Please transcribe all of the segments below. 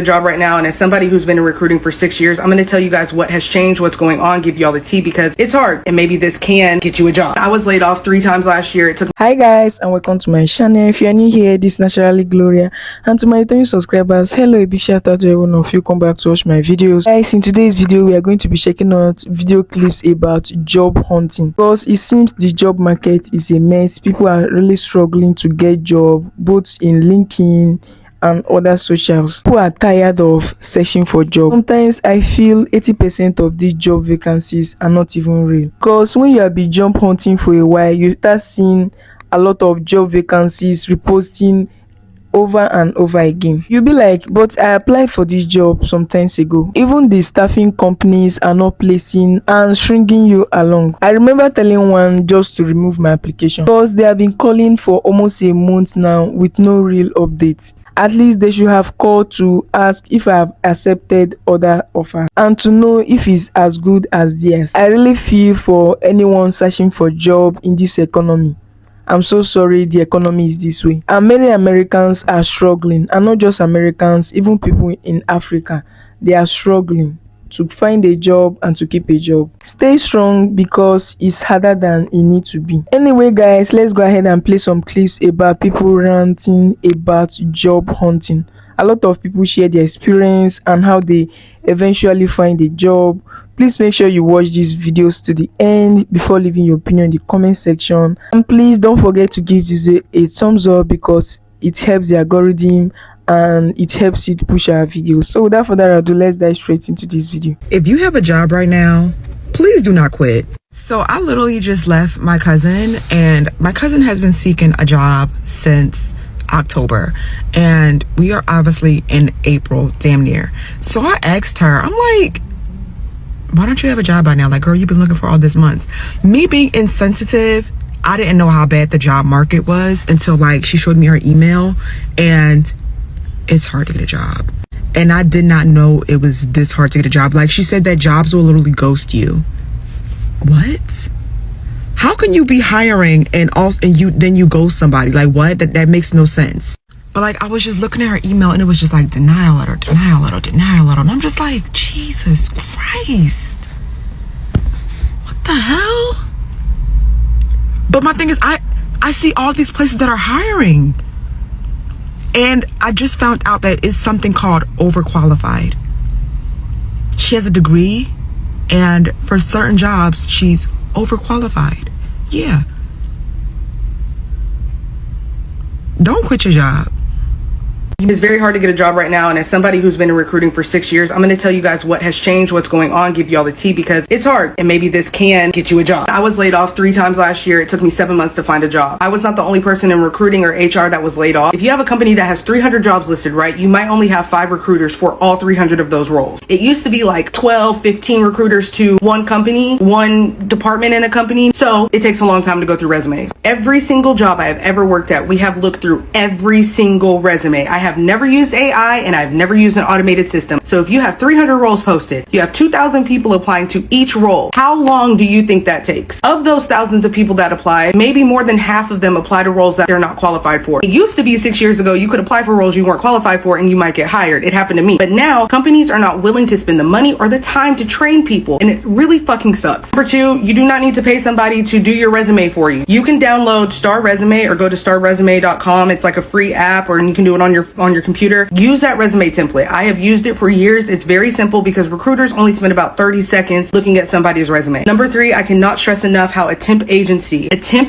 a job right now, and as somebody who's been in recruiting for 6 years, I'm going to tell you guys what has changed, what's going on, give you all the tea, because it's hard and maybe this can get you a job. I was laid off 3 times last year. It took Hi guys, and welcome to my channel. If you are new here, this is naturally Gloria, and to my returning subscribers, hello, a big shout out to everyone of you come back to watch my videos. Guys, in today's video we are going to be checking out video clips about job hunting, because it seems the job market is a mess. People are really struggling to get job, both in LinkedIn and other socials. People are tired of searching for jobs. Sometimes I feel 80% of these job vacancies are not even real, because when you have been job hunting for a while, you start seeing a lot of job vacancies reposting over and over again. You'll be like, but I applied for this job some times ago. Even the staffing companies are not placing and stringing you along. I remember telling one just to remove my application, because they have been calling for almost a month now with no real updates. At least they should have called to ask if I have accepted other offers and to know if it's as good as theirs. I really feel for anyone searching for job in this economy. I'm so sorry the economy is this way, and many Americans are struggling, and not just Americans, even people in Africa, they are struggling to find a job and to keep a job. Stay strong, because it's harder than it needs to be. Anyway guys, let's go ahead and play some clips about people ranting about job hunting. A lot of people share their experience and how they eventually find a job. Please make sure you watch these videos to the end before leaving your opinion in the comment section, and please don't forget to give this a thumbs up, because it helps the algorithm and it helps it push our videos. So without further ado, let's dive straight into this video. If you have a job right now, please do not quit. So I literally just left my cousin, and my cousin has been seeking a job since October, and we are obviously in April, damn near. So I asked her, I'm like, why don't you have a job by now? Like, girl, you've been looking for all this months. Me being insensitive, I didn't know how bad the job market was until like she showed me her email, and it's hard to get a job. And I did not know it was this hard to get a job. Like, she said that jobs will literally ghost you. What? How can you be hiring and then you ghost somebody? Like, what? That makes no sense. But like, I was just looking at her email, and it was just like denial letter, denial letter, denial letter. And I'm just like, Jesus Christ. What the hell? But my thing is, I see all these places that are hiring. And I just found out that it's something called overqualified. She has a degree, and for certain jobs, she's overqualified. Yeah. Don't quit your job. It's very hard to get a job right now, and as somebody who's been in recruiting for 6 years, I'm going to tell you guys what has changed, what's going on, give you all the tea, because it's hard and maybe this can get you a job. I was laid off 3 times last year. It took me 7 months to find a job. I was not the only person in recruiting or HR that was laid off. If you have a company that has 300 jobs listed, right, you might only have 5 recruiters for all 300 of those roles. It used to be like 12, 15 recruiters to one company, one department in a company. So it takes a long time to go through resumes. Every single job I have ever worked at, we have looked through every single resume. I have never used AI, and I've never used an automated system. So if you have 300 roles posted, you have 2,000 people applying to each role. How long do you think that takes? Of those thousands of people that apply, maybe more than half of them apply to roles that they're not qualified for. It used to be 6 years ago, you could apply for roles you weren't qualified for and you might get hired. It happened to me. But now companies are not willing to spend the money or the time to train people, and it really fucking sucks. Number 2, you do not need to pay somebody to do your resume for you. You can download Star Resume or go to starresume.com. It's like a free app, or you can do it on your computer. Use that resume template. I have used it for years. It's very simple, because recruiters only spend about 30 seconds looking at somebody's resume. Number 3, I cannot stress enough how a temp agency can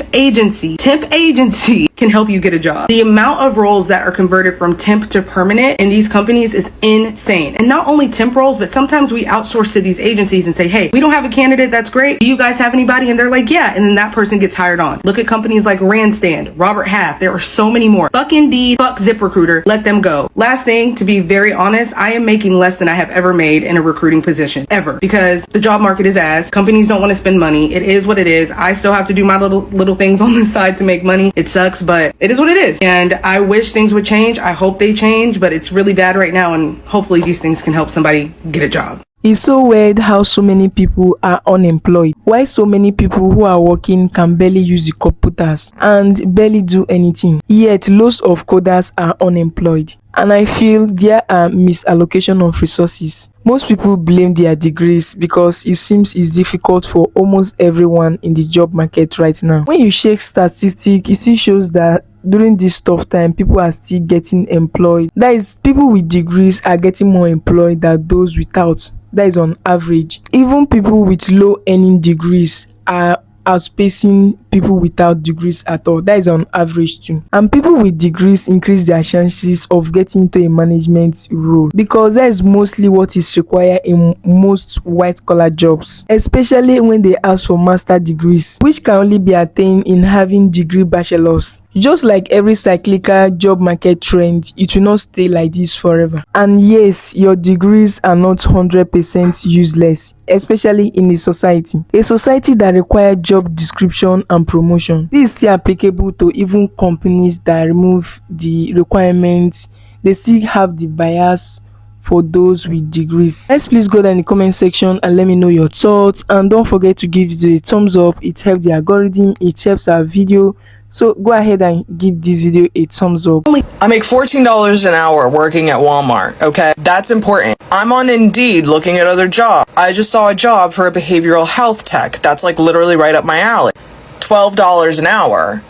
help you get a job. The amount of roles that are converted from temp to permanent in these companies is insane. And not only temp roles, but sometimes we outsource to these agencies and say, hey, we don't have a candidate that's great. Do you guys have anybody? And they're like, yeah. And then that person gets hired on. Look at companies like Rants, Robert Half. There are so many more. Fuck Indeed, fuck ZipRecruiter. Let them go. Last thing, to be very honest, I am making less than I have ever made in a recruiting position, ever, because the job market is ass. Companies don't want to spend money. It is what it is. I still have to do my little things on the side to make money. It sucks, but it is what it is. And I wish things would change. I hope they change, but it's really bad right now, and hopefully these things can help somebody get a job. It's so weird how so many people are unemployed. Why so many people who are working can barely use the computers and barely do anything. Yet lots of coders are unemployed. And I feel there are misallocation of resources. Most people blame their degrees because it seems it's difficult for almost everyone in the job market right now. When you check statistics, it still shows that during this tough time, people are still getting employed. That is, people with degrees are getting more employed than those without. That is on average. Even people with low earning degrees are outpacing people without degrees at all. That is on average too. And people with degrees increase their chances of getting into a management role because that is mostly what is required in most white collar jobs, especially when they ask for master degrees, which can only be attained in having degree bachelors. Just like every cyclical job market trend, it will not stay like this forever. And yes, your degrees are not 100% useless, especially in a society that requires job description and promotion. This is still applicable to even companies that remove the requirements. They still have the bias for those with degrees. Let's please go down in the comment section and let me know your thoughts, and don't forget to give it a thumbs up. It helps the algorithm, it helps our video. So go ahead and give this video a thumbs up. I make $14 an hour working at Walmart, okay? That's important. I'm on Indeed looking at other jobs. I just saw a job for a behavioral health tech. That's like literally right up my alley. $12 an hour.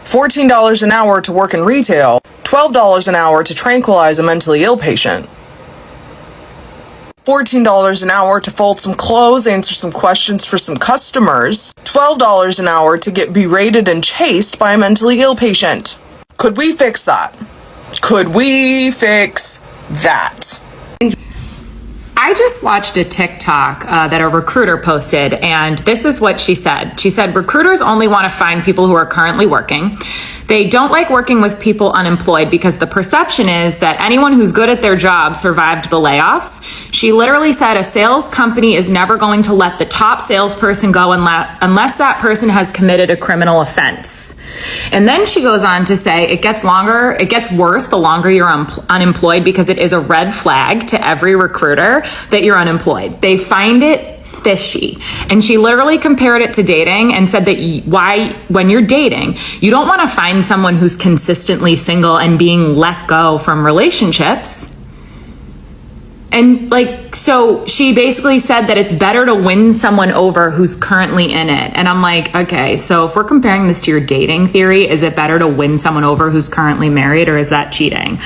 $14 an hour to work in retail. $12 an hour to tranquilize a mentally ill patient. $14 an hour to fold some clothes, answer some questions for some customers. $12 an hour to get berated and chased by a mentally ill patient. Could we fix that? Could we fix that? I just watched a TikTok that a recruiter posted, and this is what she said. She said, recruiters only want to find people who are currently working. They don't like working with people unemployed because the perception is that anyone who's good at their job survived the layoffs. She literally said a sales company is never going to let the top salesperson go unless that person has committed a criminal offense. And then she goes on to say it gets worse the longer you're unemployed because it is a red flag to every recruiter that you're unemployed. They find it fishy. And she literally compared it to dating and said that when you're dating, you don't want to find someone who's consistently single and being let go from relationships. And so she basically said that it's better to win someone over who's currently in it. And I'm like, okay, so if we're comparing this to your dating theory, is it better to win someone over who's currently married, or is that cheating?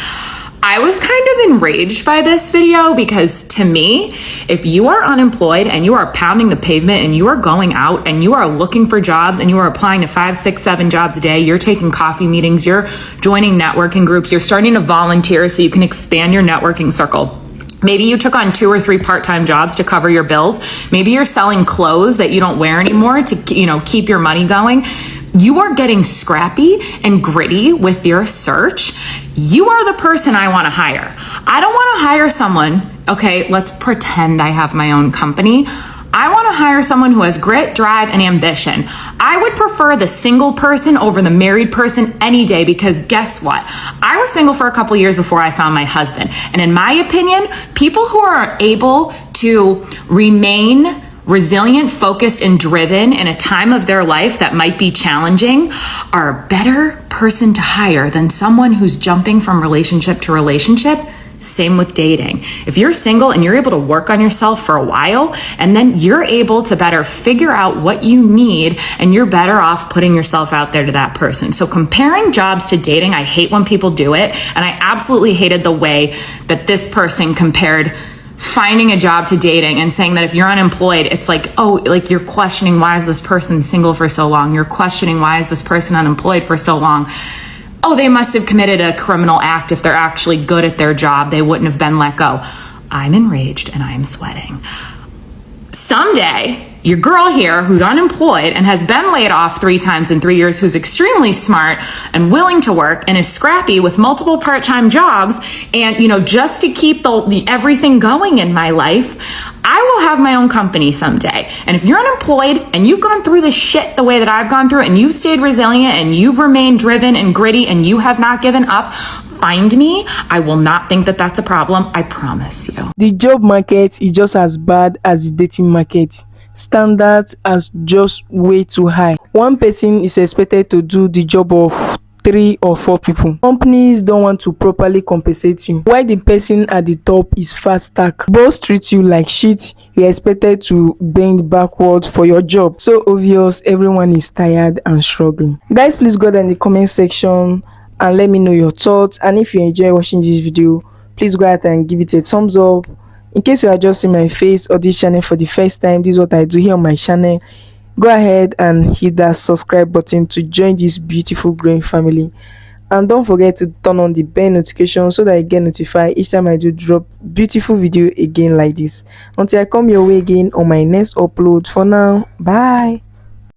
I was kind of enraged by this video because to me, if you are unemployed and you are pounding the pavement and you are going out and you are looking for jobs and you are applying to 5, 6, 7 jobs a day, you're taking coffee meetings, you're joining networking groups, you're starting to volunteer so you can expand your networking circle. Maybe you took on 2 or 3 part-time jobs to cover your bills. Maybe you're selling clothes that you don't wear anymore to, keep your money going. You are getting scrappy and gritty with your search. You are the person I want to hire. I don't want to hire someone, okay, let's pretend I have my own company. I want to hire someone who has grit, drive, and ambition. I would prefer the single person over the married person any day because guess what? I was single for a couple years before I found my husband. And in my opinion, people who are able to remain resilient, focused, and driven in a time of their life that might be challenging are a better person to hire than someone who's jumping from relationship to relationship. Same with dating. If you're single and you're able to work on yourself for a while, and then you're able to better figure out what you need, and you're better off putting yourself out there to that person. So comparing jobs to dating, I hate when people do it. And I absolutely hated the way that this person compared finding a job to dating and saying that if you're unemployed, it's like, oh, like you're questioning why is this person single for so long? You're questioning why is this person unemployed for so long? Oh, they must have committed a criminal act. If they're actually good at their job, they wouldn't have been let go. I'm enraged and I'm sweating. Someday, your girl here who's unemployed and has been laid off 3 times in 3 years, who's extremely smart and willing to work and is scrappy with multiple part-time jobs and, just to keep the everything going in my life, I will have my own company someday. And if you're unemployed and you've gone through this shit the way that I've gone through it and you've stayed resilient and you've remained driven and gritty and you have not given up, find me. I will not think that that's a problem. I promise you. The job market is just as bad as the dating market. Standards are just way too high. One person is expected to do the job of 3 or 4 people. Companies don't want to properly compensate you. While the person at the top is fast stack, boss treat you like shit. You're expected to bend backwards for your job. So obvious, everyone is tired and struggling. Guys, please go down in the comment section and let me know your thoughts. And if you enjoy watching this video, please go ahead and give it a thumbs up. In case you are just seeing my face or this channel for the first time, this is what I do here on my channel. Go ahead and hit that subscribe button to join this beautiful growing family. And don't forget to turn on the bell notification so that you get notified each time I do drop beautiful video again like this. Until I come your way again on my next upload. For now, bye.